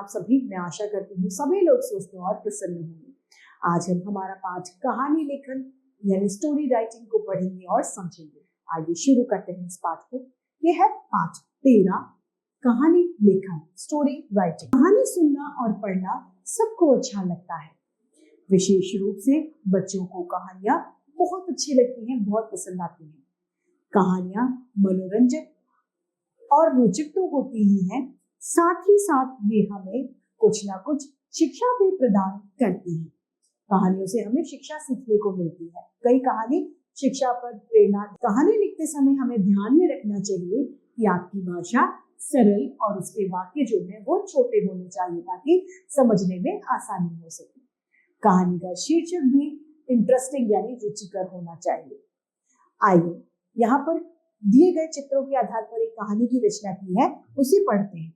आप सभी, मैं आशा करती हूँ सभी लोग स्वस्थ और प्रसन्न होंगे। आज हम हमारा पाठ कहानी लेखन यानी स्टोरी राइटिंग को पढ़ेंगे और समझेंगे। आइए शुरू करते हैं इस पाठ को। यह है पाठ 13, कहानी लेखन, स्टोरी राइटिंग। कहानी सुनना और पढ़ना सबको अच्छा लगता है। विशेष रूप से बच्चों को कहानियां बहुत अच्छी लगती हैं, बहुत पसंद आती हैं। कहानियां मनोरंजक और रोचक तो होती ही हैं, साथ ही साथ ये हमें कुछ ना कुछ शिक्षा भी प्रदान करती है। कहानियों से हमें शिक्षा सीखने को मिलती है। कई कहानी शिक्षा पर प्रेरणा। कहानी लिखते समय हमें ध्यान में रखना चाहिए कि आपकी भाषा सरल और उसके वाक्य जो है वो छोटे होने चाहिए ताकि समझने में आसानी हो सके। कहानी का शीर्षक भी इंटरेस्टिंग यानी रुचिकर होना चाहिए। आइए यहाँ पर दिए गए चित्रों के आधार पर एक कहानी की रचना की है, उसे पढ़ते हैं।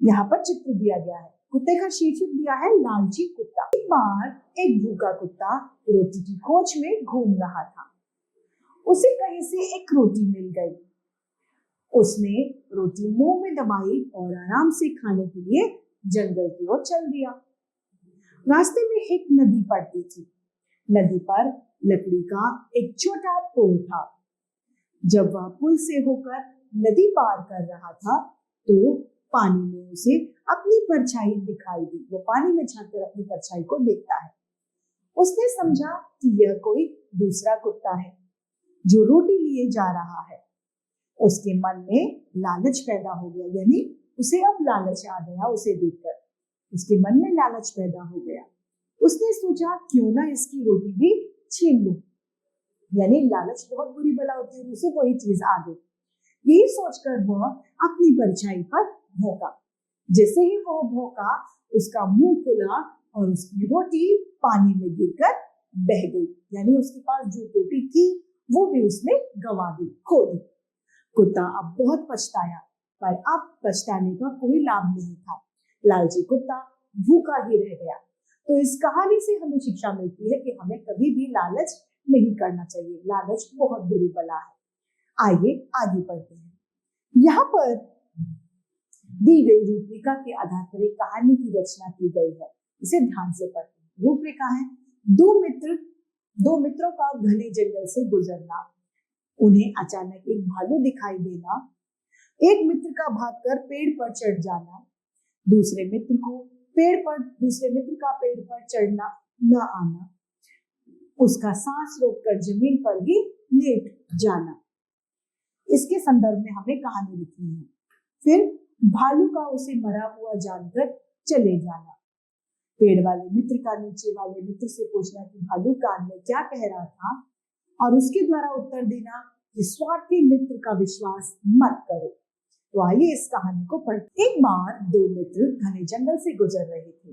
यहाँ पर चित्र दिया गया है। कुत्ते का शीर्षक दिया है लालची कुत्ता। एक बार एक भूखा कुत्ता रोटी की खोज में घूम रहा था। उसे कहीं से एक रोटी मिल गई। उसने रोटी मुंह में दबाई और आराम से खाने के लिए जंगल की ओर चल दिया। रास्ते में एक नदी पड़ती थी। नदी पर लकड़ी का एक छोटा पुल था। जब वह पुल से होकर नदी पार कर रहा था तो पानी में उसे अपनी परछाई दिखाई दी। वो पानी में झांककर अपनी परछाई को देखता है। उसने समझा कि यह कोई दूसरा कुत्ता है जो रोटी लिए जा रहा है। उसके मन में लालच पैदा हो गया, यानी उसे अब लालच आ गया। उसे देखकर उसके मन में लालच पैदा हो गया। उसने सोचा क्यों ना इसकी रोटी भी छीन लूं, यानी लालच बहुत बुरी बला होती है, उसे वही चीज आ गई। यही सोचकर वह अपनी परछाई पर भौंका। जैसे ही वह भौंका, उसका मुंह खुला और उसकी रोटी पानी में गिरकर बह गई, यानी उसके पास जो रोटी थी वो भी उसने गंवा दी, खो दी। कुत्ता अब बहुत पछताया, पर अब पछताने का कोई लाभ नहीं था। लालची कुत्ता भूखा ही रह गया। तो इस कहानी से हमें शिक्षा मिलती है कि हमें कभी भी लालच नहीं करना चाहिए। लालच बहुत बुरी बला है। आइए आगे बढ़ते हैं। यहाँ पर दी गई रूपरेखा के आधार पर एक कहानी की रचना की गई है। इसे ध्यान से पढ़ते हैं। रूपरेखा है दो मित्रों का घने जंगल से गुजरना। उन्हें अचानक एक भालू दिखाई देना। एक मित्र का भागकर पेड़ पर चढ़ जाना। दूसरे मित्र का पेड़ पर चढ़ना न आना। उसका सांस रोककर जमीन पर ही लेट जाना। इसके संदर्भ में हमें कहानी लिखनी है। फिर भालू का उसे मरा हुआ जानकर चले जाना। पेड़ वाले मित्र का नीचे वाले मित्र से पूछना कि भालू कान में क्या कह रहा था और उसके द्वारा उत्तर देना कि स्वार्थी मित्र का विश्वास मत करो। तो आइए इस कहानी को पढ़ते। एक बार दो मित्र घने जंगल से गुजर रहे थे।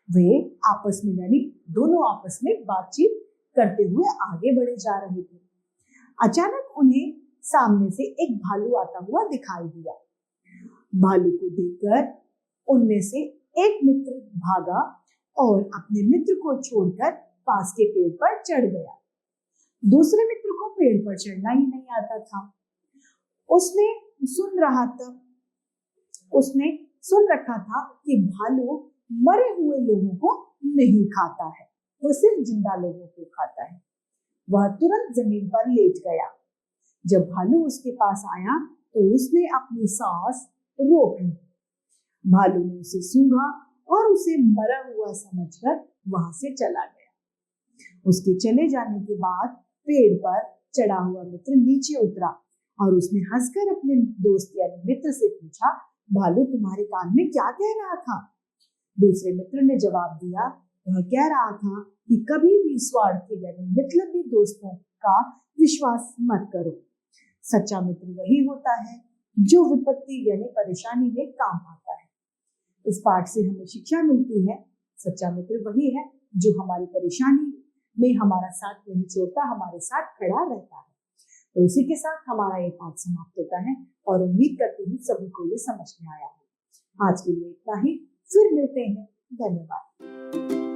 वे आपस में यानी दोनों आपस में बातचीत करते हुए आगे बढ़े जा रहे थे। अचानक उन्हें सामने से एक भालू आता हुआ दिखाई दिया। भालू को देखकर उनमें से एक मित्र भागा और अपने मित्र को छोड़कर पास के पेड़ पर चढ़ गया। दूसरे मित्र को पेड़ पर चढ़ना ही नहीं आता था। उसने सुन रखा था कि भालू मरे हुए लोगों को नहीं खाता है, वो सिर्फ जिंदा लोगों को खाता है। वह तुरंत जमीन पर लेट गया। जब भालू उसके पास आया तो उसने अपनी सांस रोक ली। भालू ने उसे सूंघा और उसे मरा हुआ समझकर वहां से चला गया। उसके चले जाने के बाद पेड़ पर चढ़ा हुआ मित्र नीचे उतरा और उसने हंसकर अपने दोस्त यानी मित्र से पूछा, भालू तुम्हारे कान में क्या कह रहा था? दूसरे मित्र ने जवाब दिया, वह कह रहा था कि कभी भी स्वार्थी यानी मतलबी दोस्तों का विश्वास मत करो। सच्चा मित्र वही होता है जो विपत्ति यानी परेशानी में काम आता है। इस पाठ से हमें शिक्षा मिलती है, सच्चा मित्र वही है जो हमारी परेशानी में हमारा साथ नहीं छोड़ता, हमारे साथ खड़ा रहता है। तो इसी के साथ हमारा ये पाठ समाप्त होता है और उम्मीद करती हूँ सभी को ये समझ में आया है। आज के लिए इतना ही, फिर मिलते हैं। धन्यवाद।